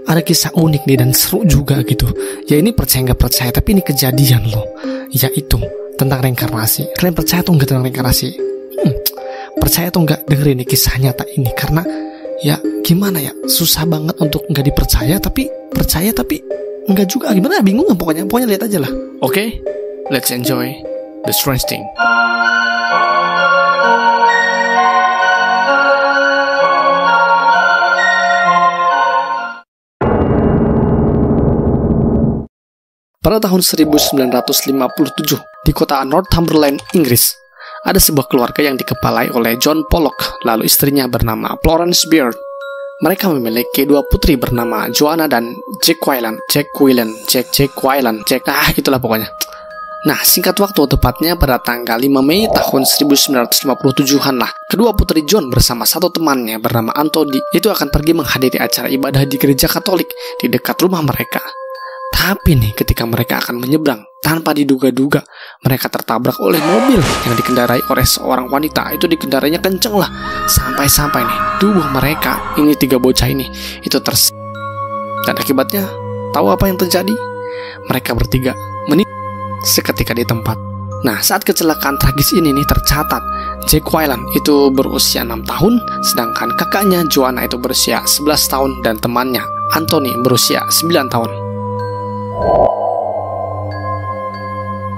ada kisah unik nih dan seru juga gitu. Ya ini percaya nggak percaya, tapi ini kejadian loh. Yaitu tentang reinkarnasi. Kalian percaya atau nggak tentang reinkarnasi? Percaya atau nggak, dengerin nih kisah nyata ini. Karena ya gimana ya, susah banget untuk nggak dipercaya, tapi percaya tapi nggak juga. Gimana, bingung nggak pokoknya lihat aja lah. Oke, let's enjoy the strange thing. Pada tahun 1957, di kota Northumberland, Inggris, ada sebuah keluarga yang dikepalai oleh John Pollock, lalu istrinya bernama Florence Beard. Mereka memiliki dua putri bernama Joanna dan Jack Wayland. Itulah pokoknya. Nah, singkat waktu, tepatnya pada tanggal 5 Mei tahun 1957-an lah, kedua putri John bersama satu temannya bernama Anthony itu akan pergi menghadiri acara ibadah di gereja Katolik di dekat rumah mereka. Tapi nih, ketika mereka akan menyeberang, tanpa diduga-duga, mereka tertabrak oleh mobil yang dikendarai oleh seorang wanita. Itu dikendarainya kenceng lah, sampai-sampai nih, tubuh mereka, ini tiga bocah ini, itu dan akibatnya, tahu apa yang terjadi? Mereka bertiga meninggal seketika di tempat. Nah, saat kecelakaan tragis ini nih tercatat, Jack Wayland itu berusia 6 tahun, sedangkan kakaknya Joanna itu berusia 11 tahun, dan temannya Anthony berusia 9 tahun.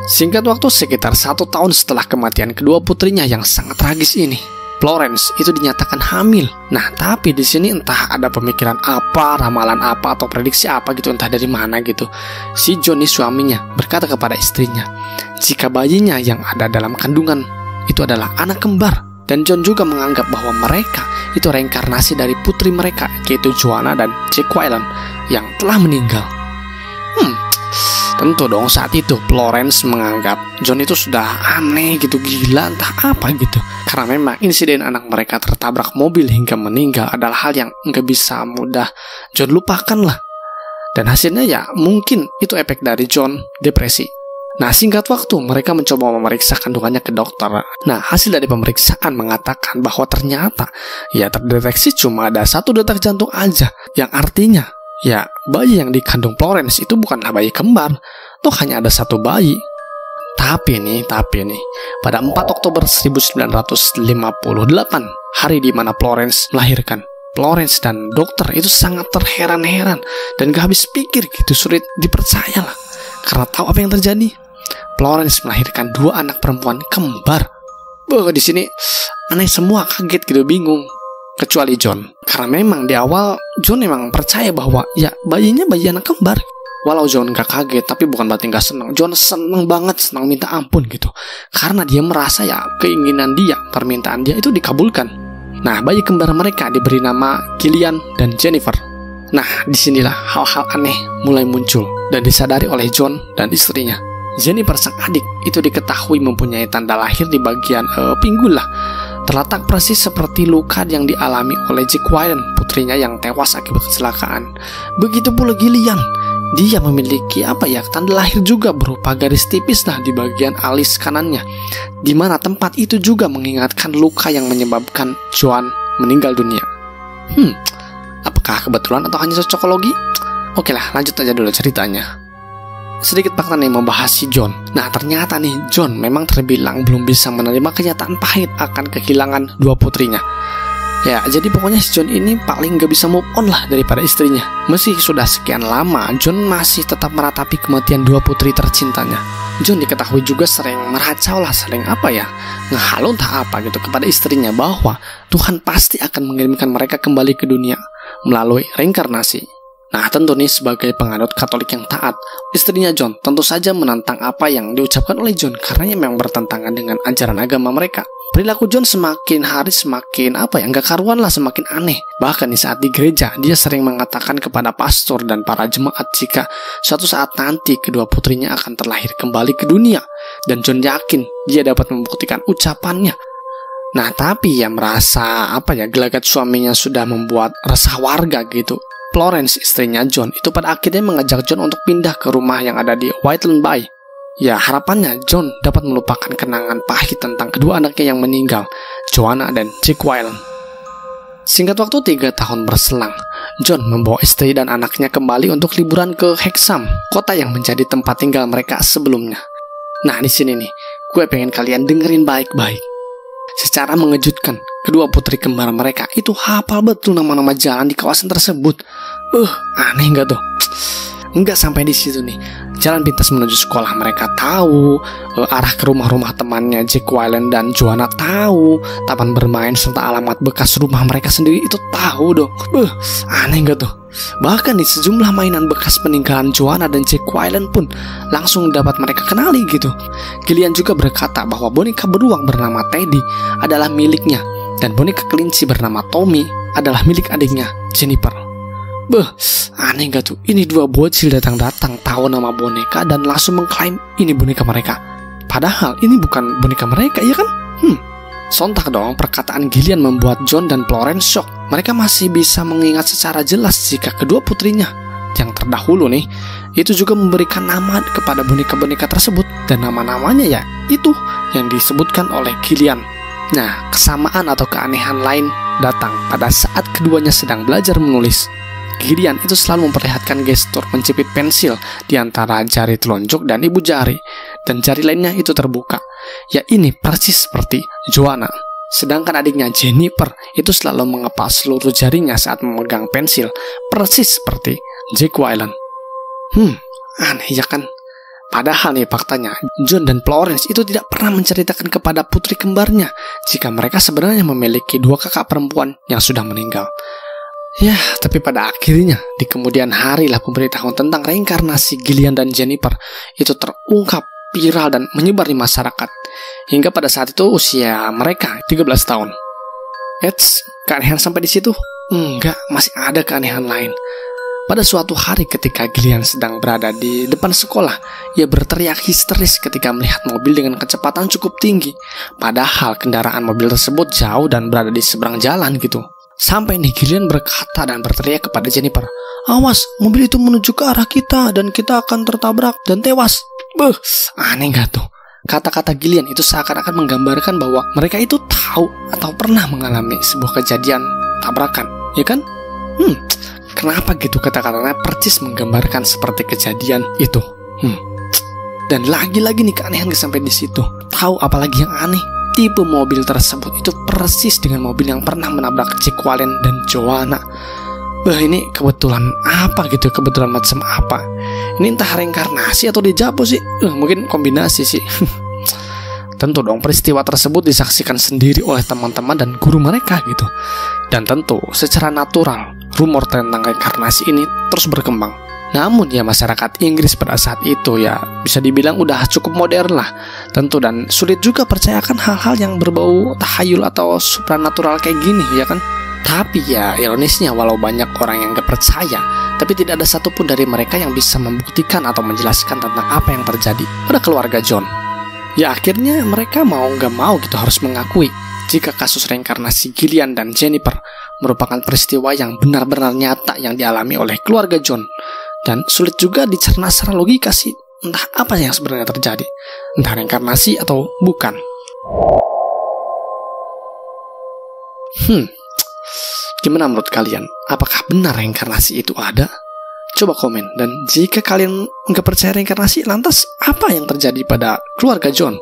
Singkat waktu, sekitar 1 tahun setelah kematian kedua putrinya yang sangat tragis ini, Florence itu dinyatakan hamil. Nah, tapi di sini entah ada pemikiran apa, ramalan apa, atau prediksi apa gitu, entah dari mana gitu. Si Johnny, suaminya, berkata kepada istrinya, jika bayinya yang ada dalam kandungan itu adalah anak kembar. Dan John juga menganggap bahwa mereka itu reinkarnasi dari putri mereka, yaitu Joanna dan Jack Wayland yang telah meninggal. Tentu dong saat itu Florence menganggap John itu sudah aneh gitu, gila, entah apa gitu. Karena memang insiden anak mereka tertabrak mobil hingga meninggal adalah hal yang nggak bisa mudah John lupakan lah. Dan hasilnya ya mungkin itu efek dari John depresi. Nah, singkat waktu mereka mencoba memeriksa kandungannya ke dokter. Nah, hasil dari pemeriksaan mengatakan bahwa ternyata ya terdeteksi cuma ada 1 detak jantung aja, yang artinya ya, bayi yang dikandung Florence itu bukanlah bayi kembar, toh hanya ada 1 bayi. Tapi nih, pada 4 Oktober 1958, hari di mana Florence melahirkan, Florence dan dokter itu sangat terheran-heran dan gak habis pikir gitu, sulit dipercaya lah. Karena tahu apa yang terjadi? Florence melahirkan 2 anak perempuan kembar. Di sini aneh semua, kaget gitu, bingung. Kecuali John, karena memang di awal John memang percaya bahwa ya bayinya bayi anak kembar. Walau John gak kaget, tapi bukan berarti gak senang. John senang banget, senang minta ampun gitu, karena dia merasa ya keinginan dia, permintaan dia itu dikabulkan. Nah, bayi kembar mereka diberi nama Gillian dan Jennifer. Nah, disinilah hal-hal aneh mulai muncul dan disadari oleh John dan istrinya. Jennifer, sang adik, itu diketahui mempunyai tanda lahir di bagian pinggul lah, terletak persis seperti luka yang dialami oleh Jack Wayland, putrinya yang tewas akibat kecelakaan. Begitu pula Gillian, dia memiliki tanda lahir juga berupa garis tipis lah di bagian alis kanannya, di mana tempat itu juga mengingatkan luka yang menyebabkan Joan meninggal dunia. Apakah kebetulan atau hanya cocokologi? Oke lah, lanjut aja dulu ceritanya. Sedikit fakta nih membahas si John. Nah, ternyata nih John memang terbilang belum bisa menerima kenyataan pahit akan kehilangan 2 putrinya. Ya, jadi pokoknya si John ini paling gak bisa move on lah daripada istrinya. Meski sudah sekian lama, John masih tetap meratapi kematian 2 putri tercintanya. John diketahui juga sering meracau lah, sering ngehalu entah apa gitu kepada istrinya bahwa Tuhan pasti akan mengirimkan mereka kembali ke dunia melalui reinkarnasi. Nah, tentu nih sebagai penganut Katolik yang taat, istrinya John tentu saja menentang apa yang diucapkan oleh John karena memang bertentangan dengan ajaran agama mereka. Perilaku John semakin hari semakin gak karuan lah, semakin aneh. Bahkan di saat di gereja, dia sering mengatakan kepada pastor dan para jemaat jika suatu saat nanti kedua putrinya akan terlahir kembali ke dunia. Dan John yakin dia dapat membuktikan ucapannya. Nah, tapi ya merasa gelagat suaminya sudah membuat resah warga gitu. Florence, istrinya John, itu pada akhirnya mengajak John untuk pindah ke rumah yang ada di Whiteland Bay. Ya, harapannya John dapat melupakan kenangan pahit tentang kedua anaknya yang meninggal, Joanna dan Jack Wayland. Singkat waktu 3 tahun berselang, John membawa istri dan anaknya kembali untuk liburan ke Hexham, kota yang menjadi tempat tinggal mereka sebelumnya. Nah, di sini nih, gue pengen kalian dengerin baik-baik. Secara mengejutkan, kedua putri kembar mereka itu hafal betul nama-nama jalan di kawasan tersebut. Aneh nggak tuh? Nggak sampai di situ nih. Jalan pintas menuju sekolah mereka tahu, arah ke rumah-rumah temannya Jack Wyland dan Joanna tahu, taman bermain serta alamat bekas rumah mereka sendiri itu tahu dong. Aneh nggak tuh? Bahkan nih sejumlah mainan bekas peninggalan Joanna dan Jack Wyland pun langsung dapat mereka kenali gitu. Gillian juga berkata bahwa boneka beruang bernama Teddy adalah miliknya dan boneka kelinci bernama Tommy adalah milik adiknya Jennifer. Aneh gak tuh? Ini dua bocil datang-datang tahu nama boneka dan langsung mengklaim ini boneka mereka. Padahal ini bukan boneka mereka, ya kan? Sontak dong, perkataan Gillian membuat John dan Florence shock. Mereka masih bisa mengingat secara jelas jika kedua putrinya yang terdahulu nih itu juga memberikan nama kepada boneka-boneka tersebut, dan nama-namanya ya itu yang disebutkan oleh Gillian. Nah, kesamaan atau keanehan lain datang pada saat keduanya sedang belajar menulis. Gillian itu selalu memperlihatkan gestur mencipit pensil di antara jari telunjuk dan ibu jari, dan jari lainnya itu terbuka. Ya, ini persis seperti Joanna. Sedangkan adiknya Jennifer itu selalu mengepal seluruh jarinya saat memegang pensil, persis seperti Jack Wyland. Aneh ya kan? Padahal nih faktanya, John dan Florence itu tidak pernah menceritakan kepada putri kembarnya jika mereka sebenarnya memiliki dua kakak perempuan yang sudah meninggal. Ya, tapi pada akhirnya di kemudian hari lah pemberitahuan tentang reinkarnasi Gillian dan Jennifer itu terungkap, viral dan menyebar di masyarakat. Hingga pada saat itu usia mereka 13 tahun. Keanehan sampai di situ? Enggak, masih ada keanehan lain. Pada suatu hari ketika Gillian sedang berada di depan sekolah, ia berteriak histeris ketika melihat mobil dengan kecepatan cukup tinggi. Padahal kendaraan mobil tersebut jauh dan berada di seberang jalan gitu. Sampai nih Gillian berkata dan berteriak kepada Jennifer, "Awas, mobil itu menuju ke arah kita dan kita akan tertabrak dan tewas." Aneh gak tuh? Kata-kata Gillian itu seakan-akan menggambarkan bahwa mereka itu tahu atau pernah mengalami sebuah kejadian tabrakan, ya kan? Kenapa gitu kata-katanya persis menggambarkan seperti kejadian itu? Dan lagi-lagi nih keanehan gak sampai di situ. Tahu apalagi yang aneh? Tipe mobil tersebut itu persis dengan mobil yang pernah menabrak Jack Wyland dan Joanna. Ini kebetulan apa gitu? Kebetulan macam apa? Ini entah reinkarnasi atau dijapo sih? Mungkin kombinasi sih. Tentu dong peristiwa tersebut disaksikan sendiri oleh teman-teman dan guru mereka gitu. Dan tentu secara natural rumor tentang reinkarnasi ini terus berkembang. Namun ya masyarakat Inggris pada saat itu ya bisa dibilang udah cukup modern lah tentu, dan sulit juga percayakan hal-hal yang berbau tahayul atau supranatural kayak gini ya kan. Tapi ya ironisnya walau banyak orang yang gak percaya, tapi tidak ada satupun dari mereka yang bisa membuktikan atau menjelaskan tentang apa yang terjadi pada keluarga John. Ya akhirnya mereka mau gak mau gitu harus mengakui jika kasus reinkarnasi Gillian dan Jennifer merupakan peristiwa yang benar-benar nyata yang dialami oleh keluarga John. Dan sulit juga dicerna secara logika sih, entah apa yang sebenarnya terjadi, entah reinkarnasi atau bukan. Gimana menurut kalian? Apakah benar reinkarnasi itu ada? Coba komen. Dan jika kalian nggak percaya reinkarnasi, lantas apa yang terjadi pada keluarga John?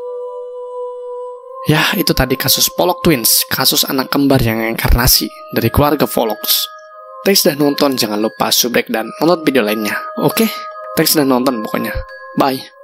Ya, itu tadi kasus Pollock Twins, kasus anak kembar yang reinkarnasi dari keluarga Pollock. Thanks udah nonton, jangan lupa subrek dan nonton video lainnya. Oke? Thanks udah nonton pokoknya. Bye.